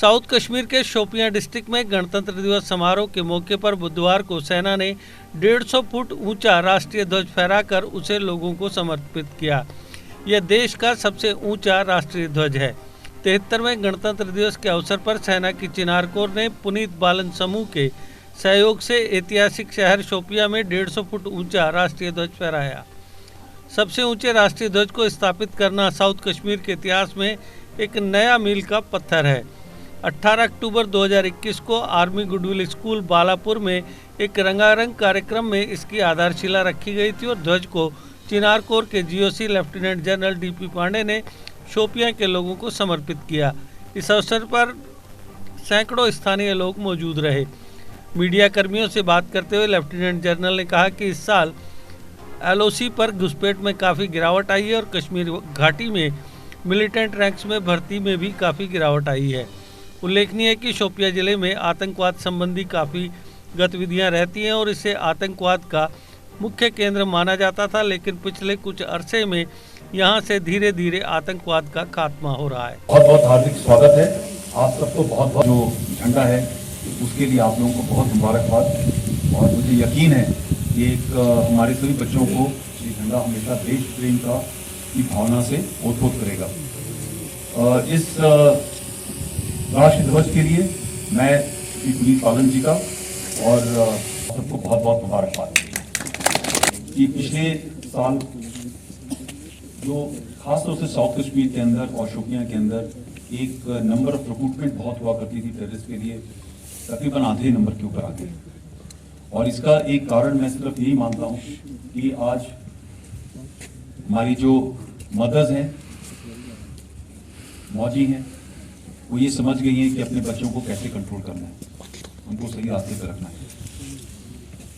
South Kashmir के Shopian district में गणतंत्र दिवस समारोह के मौके पर बुधवार को सेना ने 150 फुट ऊंचा राष्ट्रीय ध्वज फहराकर उसे लोगों को समर्पित किया। यह देश का सबसे ऊंचा राष्ट्रीय ध्वज है। 73वें गणतंत्र दिवस के अवसर पर सेना की चिनार कोर ने पुनीत बालन समूह के सहयोग से ऐतिहासिक शहर शोपियां में 150 फुट ऊंचा राष्ट्रीय ध्वज फहराया। सबसे ऊंचे राष्ट्रीय ध्वज को स्थापित करना साउथ कश्मीर के इतिहास में एक नया मील का पत्थर है। 18 अक्टूबर 2021 को आर्मी गुडविल स्कूल बालापुर में एक रंगारंग कार्यक्रम में इसकी आधारशिला रखी गई थी और ध्वज को चिनार कोर के GOC lieutenant general DP Pande ने शोपियां के लोगों को समर्पित किया। इस अवसर पर सैकड़ों स्थानीय लोग मौजूद रहे। मीडिया कर्मियों से बात करते हुए लेफ्टिनेंट जनरल ने कहा कि इस साल एलओसी पर घुसपैठ में काफ़ी गिरावट आई है और कश्मीर घाटी में मिलिटेंट रैंक्स में भर्ती में भी काफ़ी गिरावट आई है। उल्लेखनीय है कि शोपियां जिले में आतंकवाद संबंधी काफ़ी गतिविधियां रहती हैं और इसे आतंकवाद का मुख्य केंद्र माना जाता था, लेकिन पिछले कुछ अरसे में यहां से धीरे धीरे आतंकवाद का खात्मा हो रहा है। बहुत बहुत हार्दिक स्वागत है आप सबको। बहुत बहुत जो झंडा है उसके लिए आप लोगों को बहुत मुबारकबाद। और मुझे यकीन है कि एक हमारे सभी बच्चों को ये झंडा हमेशा देश प्रेम की भावना से ओत-पोत करेगा। इस राष्ट्रीय ध्वज के लिए मैं श्री पुनीत बालन जी का और सबको बहुत बहुत मुबारकबाद। कि पिछले साल जो खासतौर से साउथ कश्मीर के अंदर और शोपियां के अंदर एक नंबर ऑफ रिक्रूटमेंट बहुत हुआ करती थी टेररिस्ट के लिए, तकरीबन आधे नंबर के ऊपर आ गए। और इसका एक कारण मैं सिर्फ यही मानता हूँ कि आज हमारी जो मदर्स हैं, मौजी हैं, वो ये समझ गई हैं कि अपने बच्चों को कैसे कंट्रोल करना है, उनको सही रास्ते पर रखना है।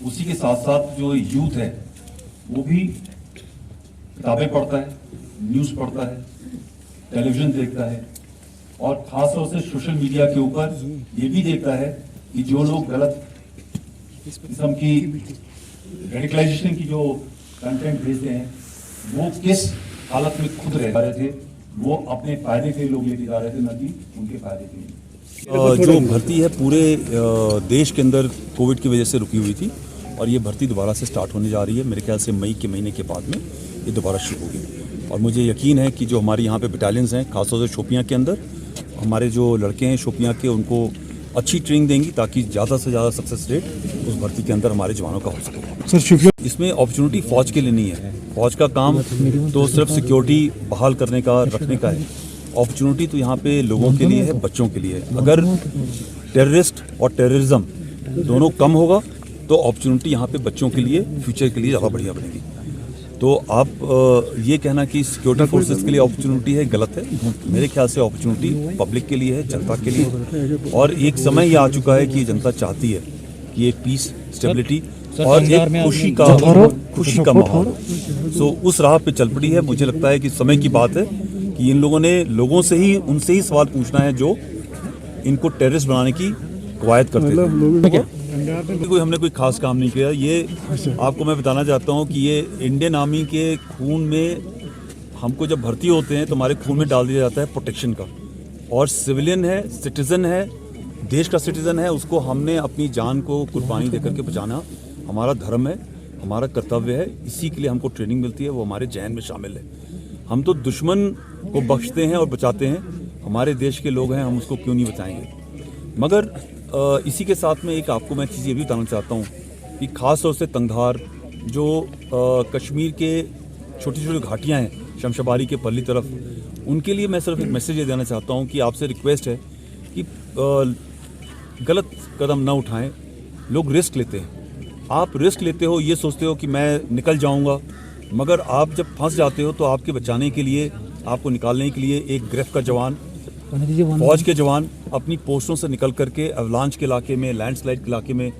उसी के साथ साथ जो यूथ है वो भी किताबें पढ़ता है, न्यूज़ पढ़ता है, टेलीविज़न देखता है और खासतौर से सोशल मीडिया के ऊपर ये भी देखता है कि जो लोग गलत किस्म की रेडिकलाइजेशन की जो कंटेंट भेजते हैं वो किस हालत में खुद रह रहे थे, वो अपने फायदे के लोग लेके जा रहे थे, न कि उनके फायदे के लिए। जो भर्ती है पूरे देश के अंदर कोविड की वजह से रुकी हुई थी और ये भर्ती दोबारा से स्टार्ट होने जा रही है। मेरे ख्याल से मई के महीने के बाद में ये दोबारा शुरू होगी। और मुझे यकीन है कि जो हमारे यहाँ पे बटालियंस हैं, खासतौर से शोपियाँ के अंदर हमारे जो लड़के हैं शोपियाँ के, उनको अच्छी ट्रेनिंग देंगी ताकि ज़्यादा से ज़्यादा सक्सेस रेट उस भर्ती के अंदर हमारे जवानों का हो सके। सर शुक्रिया। इसमें अपॉर्चुनिटी फ़ौज के लिए नहीं है। फ़ौज का काम तो सिर्फ सिक्योरिटी बहाल करने का, रखने का है। अपॉर्चुनिटी तो यहाँ पे लोगों के लिए है, बच्चों के लिए है। अगर टेररिस्ट और टेररिज्म दोनों कम होगा तो अपॉर्चुनिटी यहाँ पे बच्चों के लिए, फ्यूचर के लिए ज़्यादा बढ़िया बनेगी। तो आप ये कहना कि सिक्योरिटी फोर्सेस के लिए अपॉर्चुनिटी है, गलत है। मेरे ख्याल से अपॉर्चुनिटी पब्लिक के लिए है, जनता के लिए। और एक समय ये आ चुका है कि जनता चाहती है कि एक पीस, स्टेबिलिटी और एक खुशी का माहौल हो। सो उस राह पे चल पड़ी है। मुझे लगता है कि समय की बात है कि इन लोगों ने लोगों से ही, उनसे ही सवाल पूछना है जो इनको टेररिस्ट बनाने की कवायद करते थे। हमने कोई खास काम नहीं किया। ये आपको मैं बताना चाहता हूँ कि ये इंडियन आर्मी के खून में, हमको जब भर्ती होते हैं तो हमारे खून में डाल दिया जाता है प्रोटेक्शन का। और सिविलियन है, सिटीजन है, देश का सिटीजन है, उसको हमने अपनी जान को कुर्बानी देकर के बचाना हमारा धर्म है, हमारा कर्तव्य है। इसी के लिए हमको ट्रेनिंग मिलती है, वो हमारे जहन में शामिल है। हम तो दुश्मन को बख्शते हैं और बचाते हैं, हमारे देश के लोग हैं, हम उसको क्यों नहीं बचाएंगे। मगर इसी के साथ में एक आपको मैं चीज़ ये भी बताना चाहता हूँ कि ख़ास तौर से तंगधार जो कश्मीर के छोटी छोटी घाटियाँ हैं शमशाबारी के पल्ली तरफ, उनके लिए मैं सिर्फ एक मैसेज ये देना चाहता हूँ कि आपसे रिक्वेस्ट है कि गलत कदम ना उठाएं। लोग रिस्क लेते हैं, आप रिस्क लेते हो, ये सोचते हो कि मैं निकल जाऊँगा, मगर आप जब फंस जाते हो तो आपके बचाने के लिए, आपको निकालने के लिए एक गिरफ्त का जवान, फौज के जवान अपनी पोस्टों से निकल करके अवलांच के इलाके में, लैंडस्लाइड के इलाके में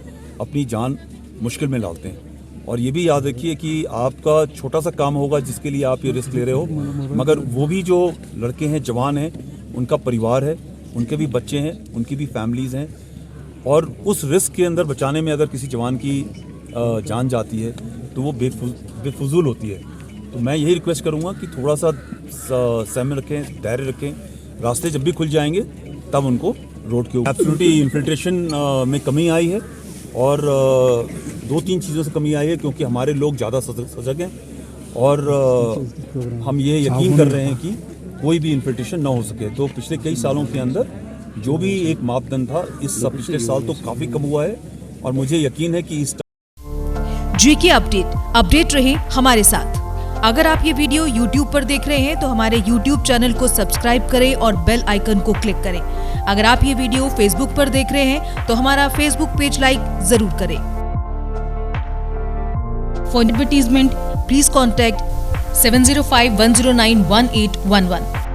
अपनी जान मुश्किल में डालते हैं। और ये भी याद रखिए कि आपका छोटा सा काम होगा जिसके लिए आप ये रिस्क ले रहे हो, मगर वो भी जो लड़के हैं, जवान हैं, उनका परिवार है, उनके भी बच्चे हैं, उनकी भी फैमिलीज़ हैं। और उस रिस्क के अंदर बचाने में अगर किसी जवान की जान जाती है तो वो बेफजूल होती है। तो मैं यही रिक्वेस्ट करूँगा कि थोड़ा सा संयम रखें, धैर्य रखें। रास्ते जब भी खुल जाएंगे तब उनको रोड के ऊपर एब्सोल्युटली इन्फिल्ट्रेशन में कमी आई है और 2-3 चीज़ों से कमी आई है क्योंकि हमारे लोग ज़्यादा सजग हैं और हम ये यकीन कर रहे हैं कि कोई भी इन्फिल्ट्रेशन ना हो सके। तो पिछले कई सालों के अंदर जो भी एक मापदंड था इस पिछले साल तो काफ़ी कम हुआ है और मुझे यकीन है कि इस GK अपडेट रहे हमारे साथ। अगर आप ये वीडियो YouTube पर देख रहे हैं तो हमारे YouTube चैनल को सब्सक्राइब करें और बेल आइकन को क्लिक करें। अगर आप ये वीडियो Facebook पर देख रहे हैं तो हमारा Facebook पेज लाइक जरूर करें। For advertisement please contact 7051091811।